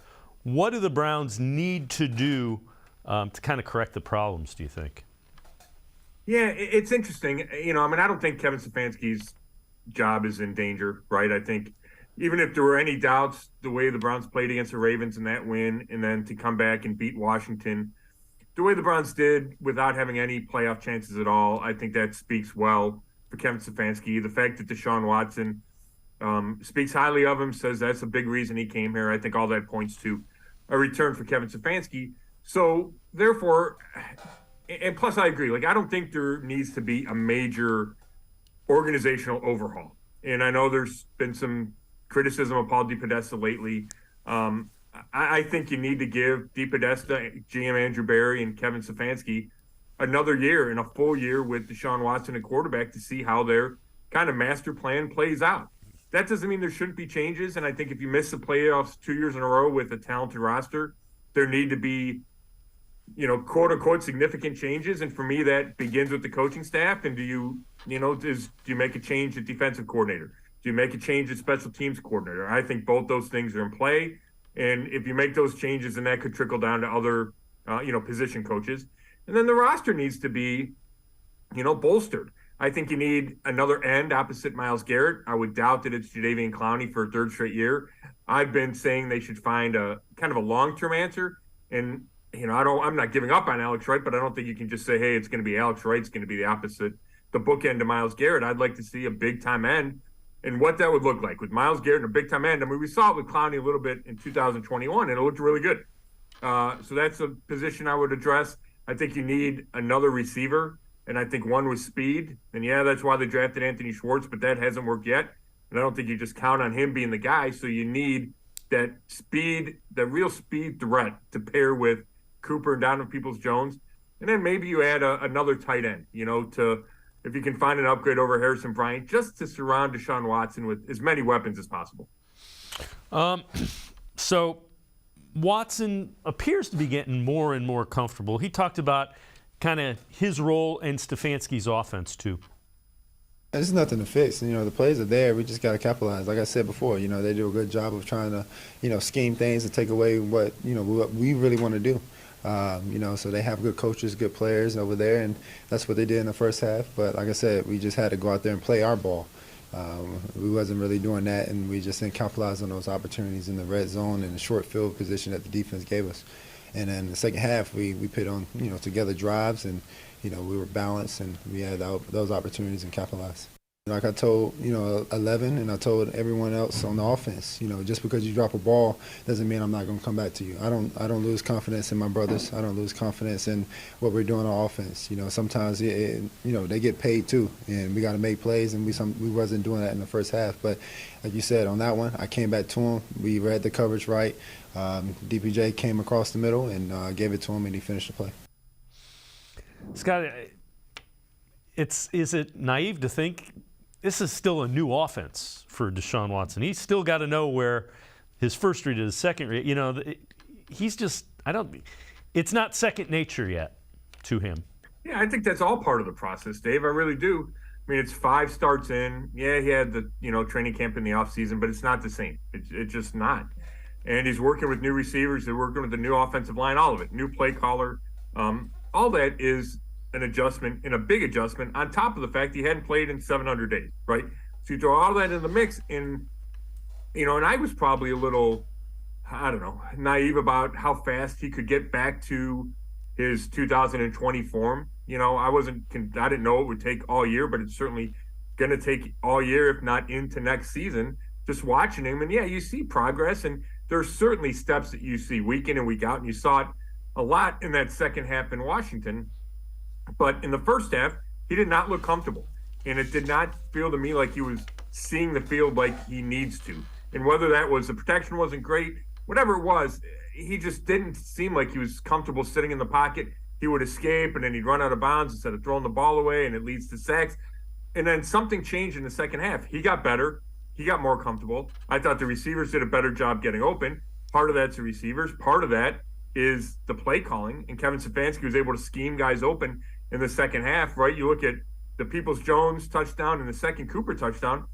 What do the Browns need to do to kind of correct the problems, do you think? Yeah, it's interesting. I mean, I don't think Kevin Stefanski's job is in danger, right? I think even if there were any doubts, the way the Browns played against the Ravens in that win, and then to come back and beat Washington, the way the Browns did without having any playoff chances at all, I think that speaks well for Kevin Stefanski. The fact that Deshaun Watson speaks highly of him, says that's a big reason he came here. I think all that points to a return for Kevin Stefanski. So therefore, and plus I agree, like I don't think there needs to be a major organizational overhaul. And I know there's been some criticism of Paul DePodesta lately. I think you need to give DePodesta, GM Andrew Berry, and Kevin Stefanski another year and a full year with Deshaun Watson at quarterback to see how their kind of master plan plays out. That doesn't mean there shouldn't be changes. And I think if you miss the playoffs 2 years in a row with a talented roster, there need to be, quote unquote, significant changes. And for me, that begins with the coaching staff. And do you make a change at defensive coordinator? Do you make a change at special teams coordinator? I think both those things are in play. And if you make those changes, then that could trickle down to other, position coaches. And then the roster needs to be, bolstered. I think you need another end opposite Myles Garrett. I would doubt that it's Jadeveon Clowney for a third straight year. I've been saying they should find a kind of a long-term answer. And, I'm not giving up on Alex Wright, but I don't think you can just say, hey, it's going to be Alex Wright. It's going to be the opposite, the bookend to Myles Garrett. I'd like to see a big-time end and what that would look like with Myles Garrett and a big-time end. I mean, we saw it with Clowney a little bit in 2021, and it looked really good. So that's a position I would address. I think you need another receiver, and I think one with speed. And, yeah, that's why they drafted Anthony Schwartz, but that hasn't worked yet. And I don't think you just count on him being the guy. So you need that speed, that real speed threat to pair with Cooper and Donovan Peoples-Jones. And then maybe you add another tight end, if you can find an upgrade over Harrison Bryant, just to surround Deshaun Watson with as many weapons as possible. So Watson appears to be getting more and more comfortable. He talked about kind of his role in Stefanski's offense too. There's nothing to fix. The plays are there. We just got to capitalize. Like I said before, they do a good job of trying to, scheme things and take away what we really want to do. So they have good coaches, good players over there, and that's what they did in the first half. But like I said, we just had to go out there and play our ball. We wasn't really doing that, and we just didn't capitalize on those opportunities in the red zone and the short field position that the defense gave us. And then the second half, we put on, together drives, and, we were balanced, and we had those opportunities and capitalized. Like I told, 11, and I told everyone else on the offense, just because you drop a ball doesn't mean I'm not going to come back to you. I don't lose confidence in my brothers. I don't lose confidence in what we're doing on offense. Sometimes, they get paid too, and we got to make plays, and we wasn't doing that in the first half. But like you said, on that one, I came back to him. We read the coverage right. DPJ came across the middle and gave it to him, and he finished the play. Scott, is it naive to think this is still a new offense for Deshaun Watson? He's still got to know where his first read is, second read. He's just, it's not second nature yet to him. Yeah, I think that's all part of the process, Dave. I really do. I mean, it's 5 starts in. Yeah, he had the, training camp in the offseason, but it's not the same. It's just not. And he's working with new receivers. They're working with the new offensive line, all of it, new play caller. All that is an adjustment and a big adjustment on top of the fact he hadn't played in 700 days, right? So you throw all that in the mix, and, and I was probably a little, naive about how fast he could get back to his 2020 form. I didn't know it would take all year, but it's certainly going to take all year, if not into next season, just watching him. And yeah, you see progress, and there's certainly steps that you see week in and week out, and you saw it a lot in that second half in Washington. But in the first half, he did not look comfortable. And it did not feel to me like he was seeing the field like he needs to. And whether that was the protection wasn't great, whatever it was, he just didn't seem like he was comfortable sitting in the pocket. He would escape, and then he'd run out of bounds instead of throwing the ball away, and it leads to sacks. And then something changed in the second half. He got better. He got more comfortable. I thought the receivers did a better job getting open. Part of that's the receivers. Part of that is the play calling. And Kevin Stefanski was able to scheme guys open in the second half, right? You look at the Peoples-Jones touchdown and the second Cooper touchdown,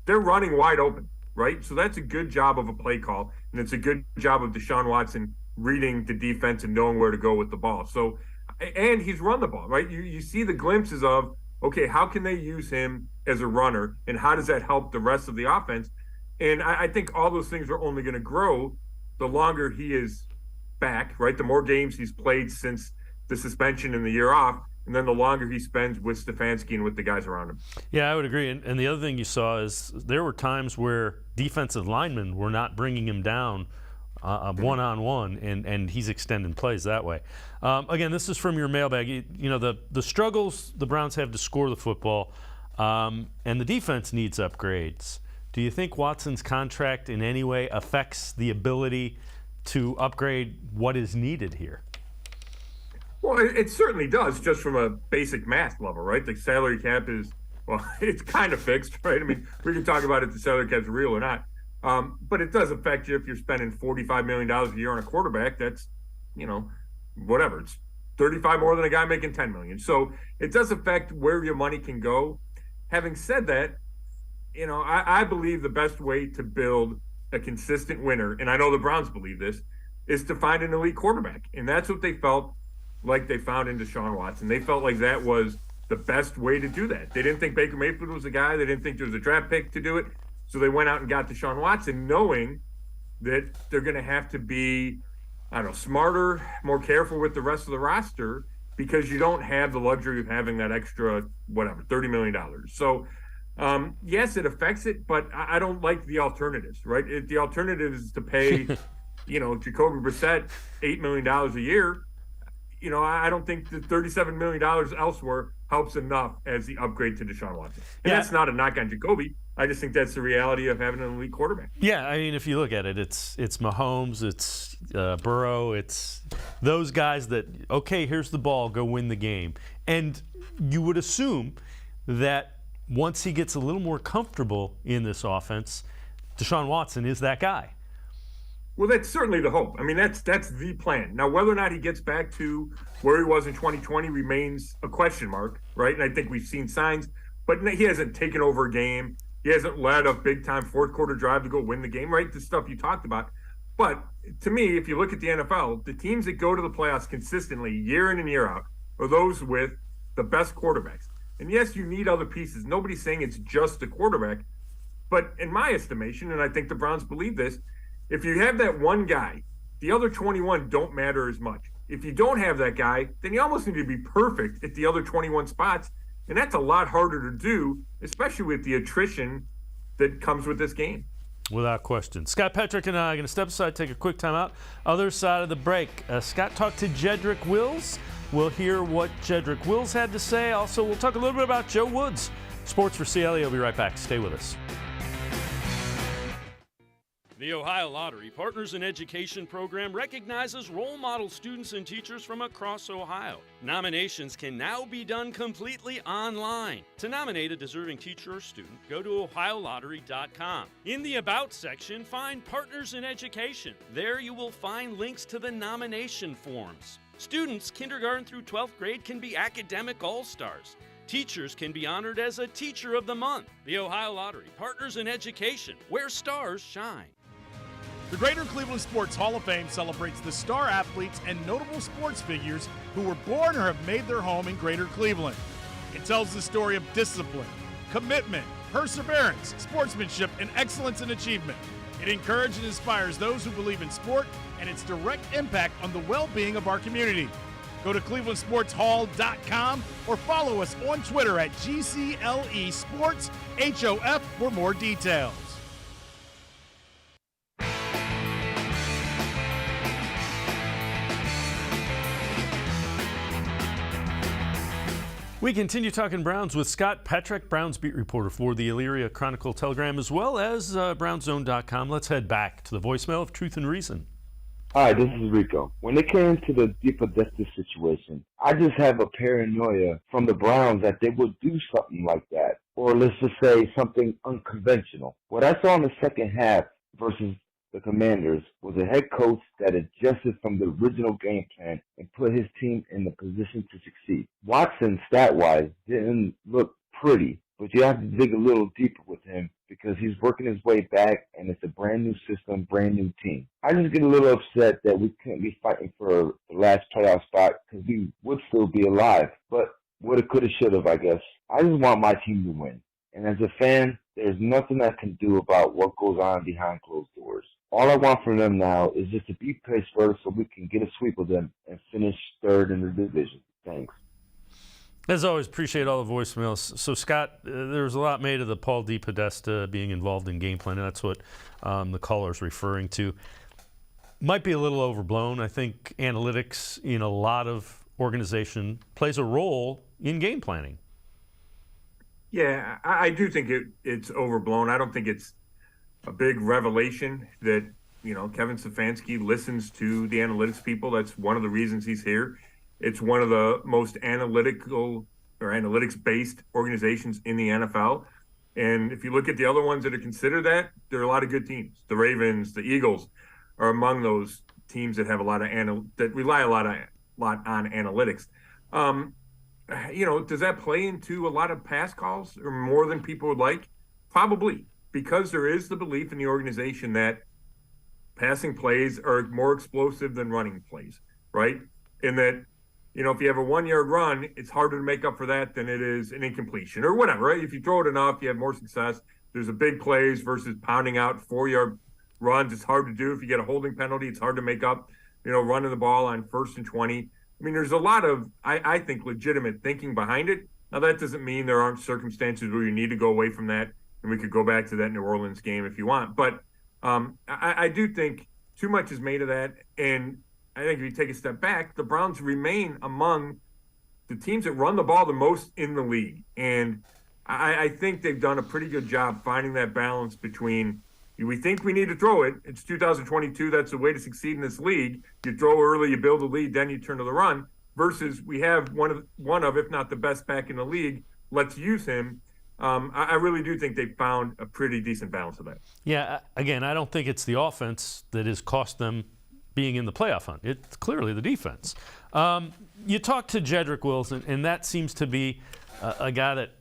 they're running wide open, right? So that's a good job of a play call, and it's a good job of Deshaun Watson reading the defense and knowing where to go with the ball. So, and he's run the ball, right? You see the glimpses of, okay, how can they use him as a runner, and how does that help the rest of the offense? And I think all those things are only going to grow the longer he is back, right? The more games he's played since the suspension and the year off, and then the longer he spends with Stefanski and with the guys around him. Yeah, I would agree. And the other thing you saw is there were times where defensive linemen were not bringing him down one-on-one, and he's extending plays that way. Again, this is from your mailbag. You know, the struggles the Browns have to score the football, and the defense needs upgrades. Do you think Watson's contract in any way affects the ability to upgrade what is needed here? Well, it certainly does, just from a basic math level, right? The salary cap is, well, it's kind of fixed, right? I mean, we can talk about if the salary cap's real or not. But it does affect you if you're spending $45 million a year on a quarterback. That's, you know, whatever. It's 35 more than a guy making $10 million. So it does affect where your money can go. Having said that, you know, I believe the best way to build a consistent winner, and I know the Browns believe this, is to find an elite quarterback. And that's what they felt like they found in Deshaun Watson. They felt like that was the best way to do that. They didn't think Baker Mayfield was the guy. They didn't think there was a draft pick to do it. So they went out and got Deshaun Watson, knowing that they're going to have to be, I don't know, smarter, more careful with the rest of the roster, because you don't have the luxury of having that extra, whatever, $30 million. So, yes, it affects it, but I don't like the alternatives, right? The alternative is to pay, you know, Jacoby Brissett $8 million a year. You know, I don't think the $37 million elsewhere helps enough as the upgrade to Deshaun Watson. And that's not a knock on Jacoby. I just think that's the reality of having an elite quarterback. Yeah, I mean, if you look at it, it's Mahomes, it's Burrow, it's those guys that, okay, here's the ball, go win the game. And you would assume that once he gets a little more comfortable in this offense, Deshaun Watson is that guy. Well, that's certainly the hope. I mean, that's the plan. Now, whether or not he gets back to where he was in 2020 remains a question mark, right? And I think we've seen signs, but he hasn't taken over a game. He hasn't led a big-time fourth-quarter drive to go win the game, right? The stuff you talked about. But to me, if you look at the NFL, the teams that go to the playoffs consistently year in and year out are those with the best quarterbacks. And yes, you need other pieces. Nobody's saying it's just the quarterback. But in my estimation, and I think the Browns believe this, if you have that one guy, the other 21 don't matter as much. If you don't have that guy, then you almost need to be perfect at the other 21 spots. And that's a lot harder to do, especially with the attrition that comes with this game. Without question. Scott Petrick and I are going to step aside, take a quick time out. Other side of the break, Scott talked to Jedrick Wills. We'll hear what Jedrick Wills had to say. Also, we'll talk a little bit about Joe Woods. Sports4CLE. I'll be right back. Stay with us. The Ohio Lottery Partners in Education program recognizes role model students and teachers from across Ohio. Nominations can now be done completely online. To nominate a deserving teacher or student, go to OhioLottery.com. In the About section, find Partners in Education. There you will find links to the nomination forms. Students kindergarten through 12th grade can be academic all-stars. Teachers can be honored as a Teacher of the Month. The Ohio Lottery Partners in Education, where stars shine. The Greater Cleveland Sports Hall of Fame celebrates the star athletes and notable sports figures who were born or have made their home in Greater Cleveland. It tells the story of discipline, commitment, perseverance, sportsmanship, and excellence in achievement. It encourages and inspires those who believe in sport and its direct impact on the well-being of our community. Go to clevelandsportshall.com or follow us on Twitter at GCLE Sports HOF for more details. We continue talking Browns with Scott Petrick, Browns beat reporter for the Elyria Chronicle-Telegram, as well as BrownsZone.com. Let's head back to the voicemail of Truth and Reason. Hi, this is Rico. When it came to the DePodesta situation, I just have a paranoia from the Browns that they would do something like that, or let's just say something unconventional. What I saw in the second half versus the Commanders was a head coach that adjusted from the original game plan and put his team in the position to succeed. Watson, stat-wise, didn't look pretty, but you have to dig a little deeper with him because he's working his way back, and it's a brand new system, brand new team. I just get a little upset that we couldn't be fighting for the last playoff spot because we would still be alive. But woulda, coulda, shoulda, I guess. I just want my team to win. And as a fan, there's nothing I can do about what goes on behind closed doors. All I want from them now is just to be placed first so we can get a sweep of them and finish third in the division. Thanks. As always, appreciate all the voicemails. So, Scott, there's a lot made of the Paul DePodesta being involved in game planning. That's what the caller's referring to. Might be a little overblown. I think analytics in a lot of organization plays a role in game planning. Yeah, I do think it's overblown. I don't think it's a big revelation that, Kevin Stefanski listens to the analytics people. That's one of the reasons he's here. It's one of the most analytical or analytics-based organizations in the NFL. And if you look at the other ones that are considered that, there are a lot of good teams. The Ravens, the Eagles are among those teams that have a lot of that rely a lot on analytics. Does that play into a lot of pass calls or more than people would like? Probably, because there is the belief in the organization that passing plays are more explosive than running plays, right? And that, if you have a 1-yard run, it's harder to make up for that than it is an incompletion or whatever, right? If you throw it enough, you have more success. There's a big plays versus pounding out 4-yard runs. It's hard to do. If you get a holding penalty, it's hard to make up, running the ball on 1st and 20. I mean, there's a lot of, I think, legitimate thinking behind it. Now, that doesn't mean there aren't circumstances where you need to go away from that, and we could go back to that New Orleans game if you want. But I do think too much is made of that, and I think if you take a step back, the Browns remain among the teams that run the ball the most in the league. And I think they've done a pretty good job finding that balance between we think we need to throw it. It's 2022. That's the way to succeed in this league. You throw early, you build a lead, then you turn to the run. Versus we have one of, if not the best back in the league. Let's use him. I really do think they found a pretty decent balance of that. Yeah, again, I don't think it's the offense that has cost them being in the playoff hunt. It's clearly the defense. You talk to Jedrick Wilson, and that seems to be a guy that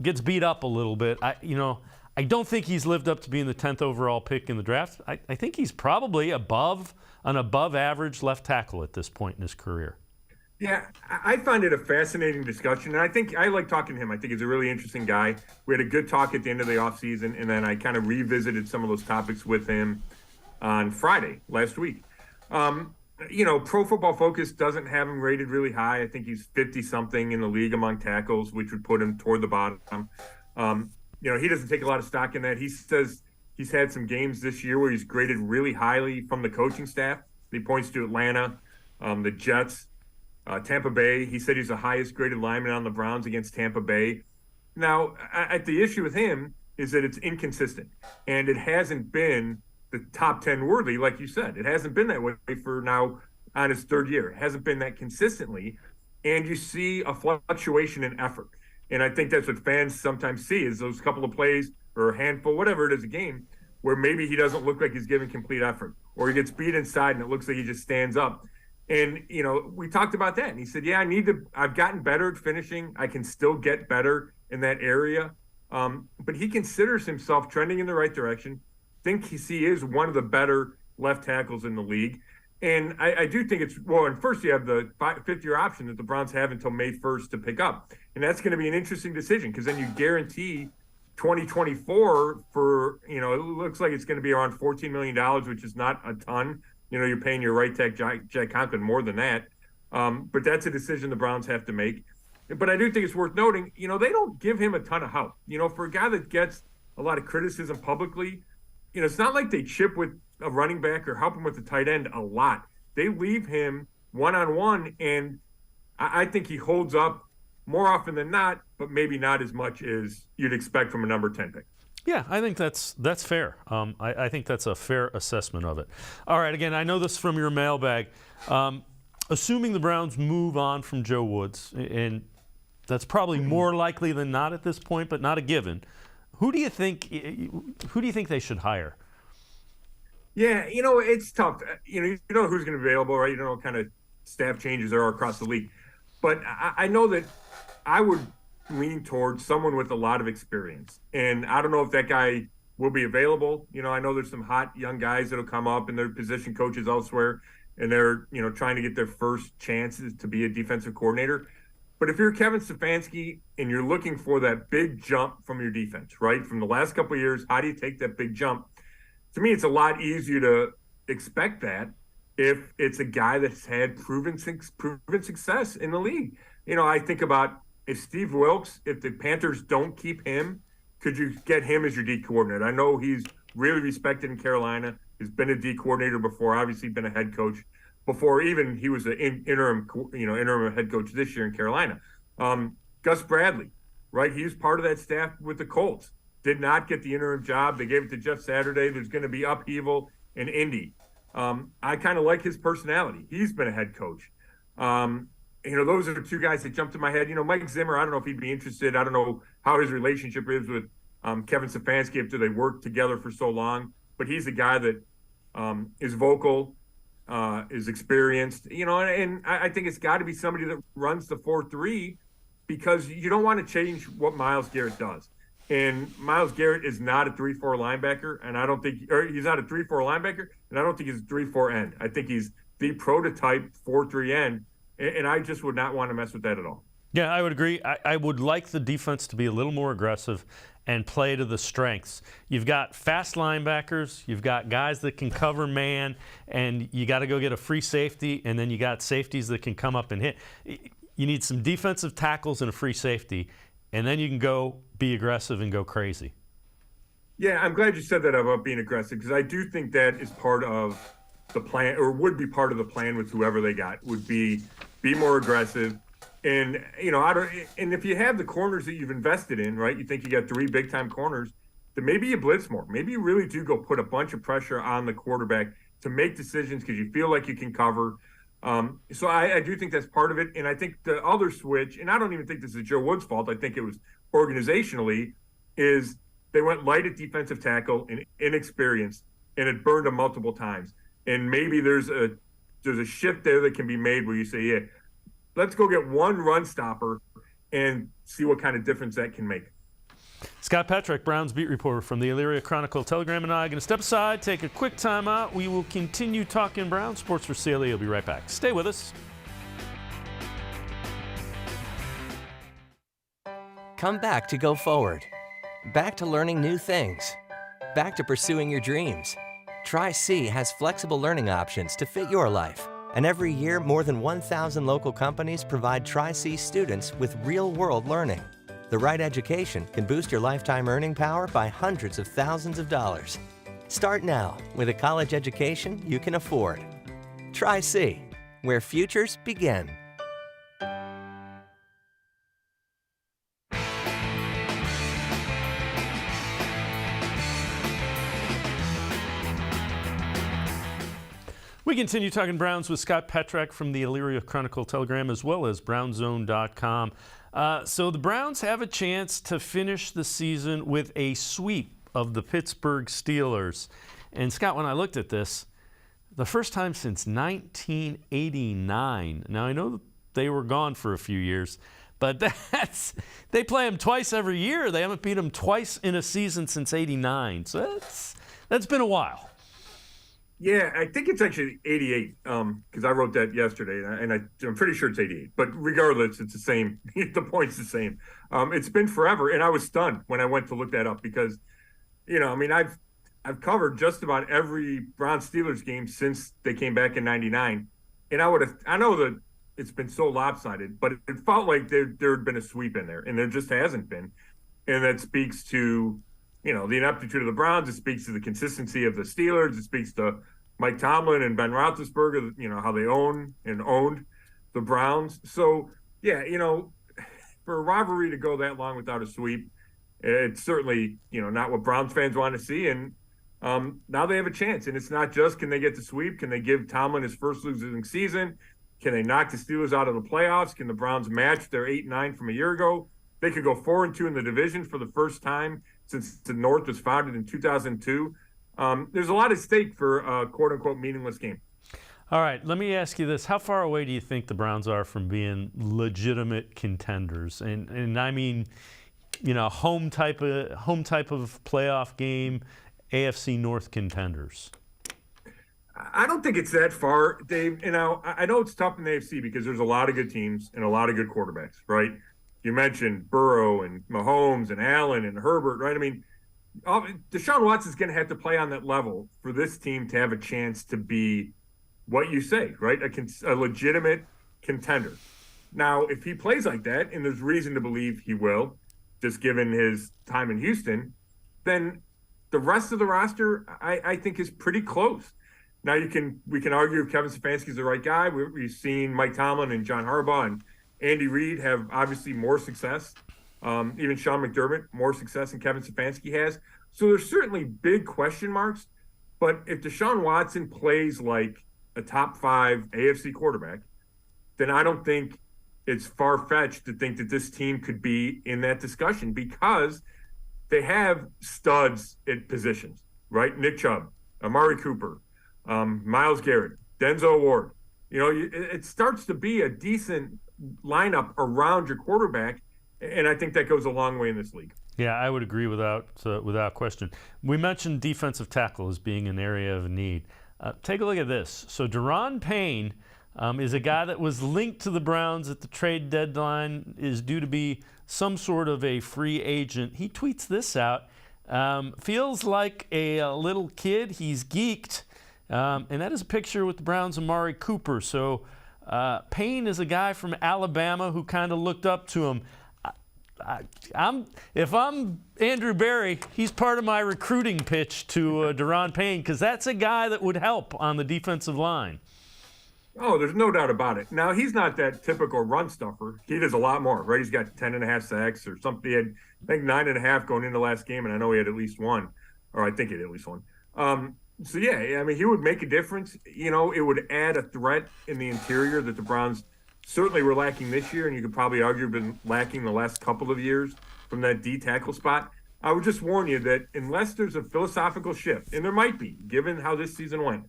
gets beat up a little bit. I don't think he's lived up to being the 10th overall pick in the draft. I think he's probably an above average left tackle at this point in his career. Yeah, I find it a fascinating discussion, and I think I like talking to him. I think he's a really interesting guy. We had a good talk at the end of the offseason, and then I kind of revisited some of those topics with him on Friday last week. Pro Football Focus doesn't have him rated really high. I think he's 50-something in the league among tackles, which would put him toward the bottom. He doesn't take a lot of stock in that. He says he's had some games this year where he's graded really highly from the coaching staff. He points to Atlanta, the Jets, Tampa Bay. He said he's the highest graded lineman on the Browns against Tampa Bay. Now, the issue with him is that it's inconsistent, and it hasn't been the top 10 worthy, like you said. It hasn't been that way for now on his third year. It hasn't been that consistently, and you see a fluctuation in effort. And I think that's what fans sometimes see is those couple of plays or a handful, whatever it is, a game where maybe he doesn't look like he's giving complete effort, or he gets beat inside and it looks like he just stands up. And, we talked about that. And he said, yeah, I've gotten better at finishing. I can still get better in that area. But he considers himself trending in the right direction. Think he is one of the better left tackles in the league. And I do think and first you have the 5th-year option that the Browns have until May 1st to pick up. And that's going to be an interesting decision because then you guarantee 2024 for, it looks like it's going to be around $14 million, which is not a ton. You're paying your right tackle, Jack Conklin, more than that. But that's a decision the Browns have to make. But I do think it's worth noting, they don't give him a ton of help. For a guy that gets a lot of criticism publicly, it's not like they chip with a running back or help him with the tight end a lot. They leave him one-on-one, and I think he holds up more often than not, but maybe not as much as you'd expect from a number 10 pick. Yeah, I think that's fair. I think that's a fair assessment of it. All right, again, I know this from your mailbag. Assuming the Browns move on from Joe Woods, and that's probably more likely than not at this point, but not a given. Who do you think they should hire? Yeah, it's tough. You know who's going to be available, right? You don't know what kind of staff changes there are across the league. But I know that I would lean towards someone with a lot of experience. And I don't know if that guy will be available. I know there's some hot young guys that'll come up and they're position coaches elsewhere, and they're, trying to get their first chances to be a defensive coordinator. But if you're Kevin Stefanski and you're looking for that big jump from your defense, right, from the last couple of years, how do you take that big jump? To me, it's a lot easier to expect that if it's a guy that's had proven success in the league. I think about if Steve Wilkes, if the Panthers don't keep him, could you get him as your D coordinator? I know he's really respected in Carolina. He's been a D coordinator before, obviously been a head coach before. Even he was an interim head coach this year in Carolina. Gus Bradley, right? He was part of that staff with the Colts. Did not get the interim job. They gave it to Jeff Saturday. There's going to be upheaval in Indy. I kind of like his personality. He's been a head coach. Those are the two guys that jumped in my head. Mike Zimmer, I don't know if he'd be interested. I don't know how his relationship is with Kevin Stefanski after they worked together for so long. But he's a guy that is vocal, is experienced. And I think it's got to be somebody that runs the 4-3, because you don't want to change what Myles Garrett does. And Myles Garrett is not a 3-4 linebacker, and I don't think he's not a 3-4 linebacker, and I don't think he's a 3-4 end. I think he's the prototype 4-3 end, and I just would not want to mess with that at all. Yeah, I would agree. I would like the defense to be a little more aggressive and play to the strengths. You've got fast linebackers, you've got guys that can cover man, and you got to go get a free safety, and then you got safeties that can come up and hit. You need some defensive tackles and a free safety, and then you can go be aggressive and go crazy. Yeah, I'm glad you said that about being aggressive, because I do think that is part of the plan, or would be part of the plan with whoever they got, would be more aggressive. And, and if you have the corners that you've invested in, right, you think you got 3 big-time corners, then maybe you blitz more. Maybe you really do go put a bunch of pressure on the quarterback to make decisions because you feel like you can cover. So I do think that's part of it. And I think the other switch, and I don't even think this is Joe Wood's fault, I think it was organizationally, is they went light at defensive tackle and inexperienced, and it burned them multiple times. And maybe there's a shift there that can be made where you say, yeah, let's go get one run stopper and see what kind of difference that can make. Scott Petrick, Browns beat reporter from the Elyria Chronicle Telegram, and I are going to step aside, take a quick time out. We will continue talking Browns. Sports for CLE will be right back. Stay with us. Come back to go forward. Back to learning new things. Back to pursuing your dreams. Tri-C has flexible learning options to fit your life. And every year, more than 1,000 local companies provide Tri-C students with real-world learning. The right education can boost your lifetime earning power by hundreds of thousands of dollars. Start now with a college education you can afford. Tri-C, where futures begin. We continue talking Browns with Scott Petrick from the Elyria Chronicle Telegram, as well as brownzone.com. So the Browns have a chance to finish the season with a sweep of the Pittsburgh Steelers. And Scott, when I looked at this, the first time since 1989. Now, I know they were gone for a few years, but they play them twice every year. They haven't beat them twice in a season since '89. So that's been a while. Yeah, I think it's actually 88, because I wrote that yesterday, and I'm pretty sure it's 88. But regardless, it's the same. The point's the same. It's been forever, and I was stunned when I went to look that up because, I've covered just about every Browns-Steelers game since they came back in '99, and I know that it's been so lopsided, but it felt like there had been a sweep in there, and there just hasn't been, and that speaks to the ineptitude of the Browns. It speaks to the consistency of the Steelers. It speaks to Mike Tomlin and Ben Roethlisberger, how they owned the Browns. So, yeah, for a rivalry to go that long without a sweep, it's certainly, not what Browns fans want to see. And now they have a chance. And it's not just can they get the sweep? Can they give Tomlin his first losing season? Can they knock the Steelers out of the playoffs? Can the Browns match their 8-9 from a year ago? They could go 4-2 in the division for the first time since the North was founded in 2002. There's a lot at stake for a quote-unquote meaningless game. All right, let me ask you this. How far away do you think the Browns are from being legitimate contenders? And I mean, you know, home type of playoff game, AFC North contenders. I don't think it's that far, Dave. You know, I know it's tough in the AFC because there's a lot of good teams and a lot of good quarterbacks, right? You mentioned Burrow and Mahomes and Allen and Herbert, right? I mean, Deshaun Watson's going to have to play on that level for this team to have a chance to be what you say, right? A legitimate contender. Now, if he plays like that, and there's reason to believe he will, just given his time in Houston, then the rest of the roster, I think, is pretty close. Now, we can argue if Kevin Stefanski's the right guy. We've seen Mike Tomlin and John Harbaugh and Andy Reid have obviously more success. Even Sean McDermott, more success than Kevin Stefanski has. So there's certainly big question marks. But if Deshaun Watson plays like a top 5 AFC quarterback, then I don't think it's far-fetched to think that this team could be in that discussion because they have studs at positions, right? Nick Chubb, Amari Cooper, Myles Garrett, Denzel Ward. You know, it starts to be a decent lineup around your quarterback, and I think that goes a long way in this league. Yeah, I would agree without question. We mentioned defensive tackle as being an area of need. Take a look at this. So Daron Payne is a guy that was linked to the Browns at the trade deadline, is due to be some sort of a free agent. He tweets this out. Feels like a little kid. He's geeked. And that is a picture with the Browns' Amari Cooper. So Payne is a guy from Alabama who kind of looked up to him. If I'm Andrew Berry, he's part of my recruiting pitch to Daron Payne because that's a guy that would help on the defensive line. Oh, there's no doubt about it. Now, he's not that typical run stuffer. He does a lot more, right? He's got 10.5 sacks or something. He had, I think, 9.5 going into last game, and I know he had at least one, or I think he had at least one. So, yeah, I mean, he would make a difference. You know, it would add a threat in the interior that the Browns certainly were lacking this year, and you could probably argue been lacking the last couple of years from that D tackle spot. I would just warn you that unless there's a philosophical shift, and there might be, given how this season went,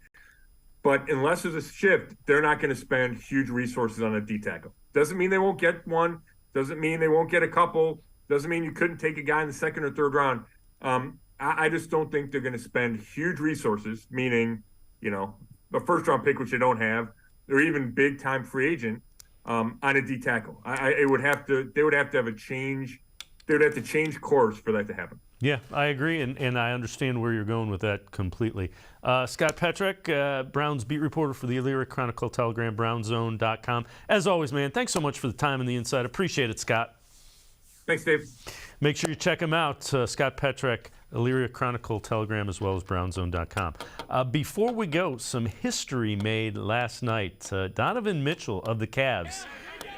but unless there's a shift, they're not going to spend huge resources on a D tackle. Doesn't mean they won't get one. Doesn't mean they won't get a couple. Doesn't mean you couldn't take a guy in the second or third round. I just don't think they're going to spend huge resources, meaning, you know, a first-round pick, which they don't have, or even big-time free agent, on a D tackle. They would have to have a change. They would have to change course for that to happen. Yeah, I agree, and I understand where you're going with that completely. Scott Petrak, Browns beat reporter for the Elyria Chronicle, Telegram, brownzone.com. As always, man, thanks so much for the time and the insight. Appreciate it, Scott. Thanks, Dave. Make sure you check him out, Scott Petrak, Elyria Chronicle, Telegram, as well as brownzone.com. Before we go, some history made last night. Donovan Mitchell of the Cavs,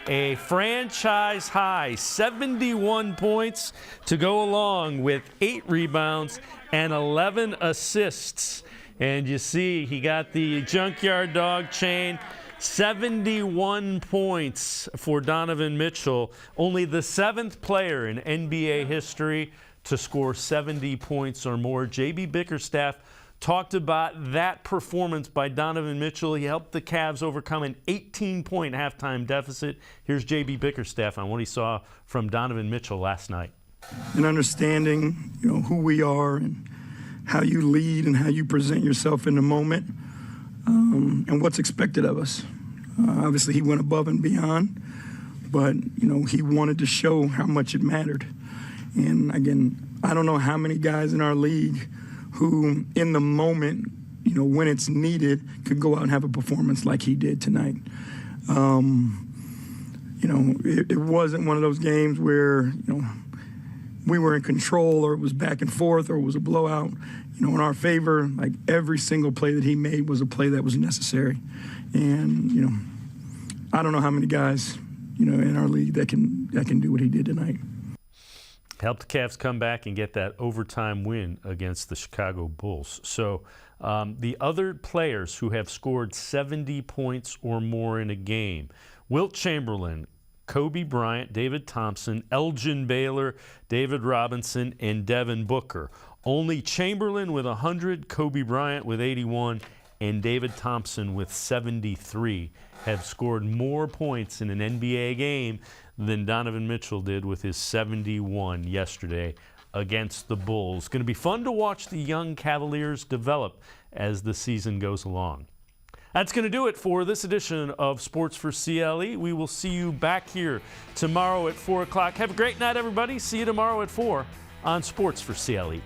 a franchise high 71 points to go along with 8 rebounds and 11 assists. And you see he got the Junkyard Dog chain. 71 points for Donovan Mitchell, only the 7th player in NBA history to score 70 points or more. J.B. Bickerstaff talked about that performance by Donovan Mitchell. He helped the Cavs overcome an 18-point halftime deficit. Here's J.B. Bickerstaff on what he saw from Donovan Mitchell last night. And understanding, you know, who we are and how you lead and how you present yourself in the moment, and what's expected of us. Obviously, he went above and beyond, but, you know, he wanted to show how much it mattered. And again, I don't know how many guys in our league who, in the moment, you know, when it's needed, could go out and have a performance like he did tonight. You know, it wasn't one of those games where, you know, we were in control or it was back and forth or it was a blowout. You know, in our favor, like every single play that he made was a play that was necessary. And, you know, I don't know how many guys, you know, in our league that can do what he did tonight. Helped the Cavs come back and get that overtime win against the Chicago Bulls. So the other players who have scored 70 points or more in a game: Wilt Chamberlain, Kobe Bryant, David Thompson, Elgin Baylor, David Robinson, and Devin Booker. Only Chamberlain with 100, Kobe Bryant with 81, and David Thompson with 73 have scored more points in an NBA game than Donovan Mitchell did with his 71 yesterday against the Bulls. Going to be fun to watch the young Cavaliers develop as the season goes along. That's going to do it for this edition of Sports for CLE. We will see you back here tomorrow at 4 o'clock. Have a great night, everybody. See you tomorrow at 4 on Sports for CLE.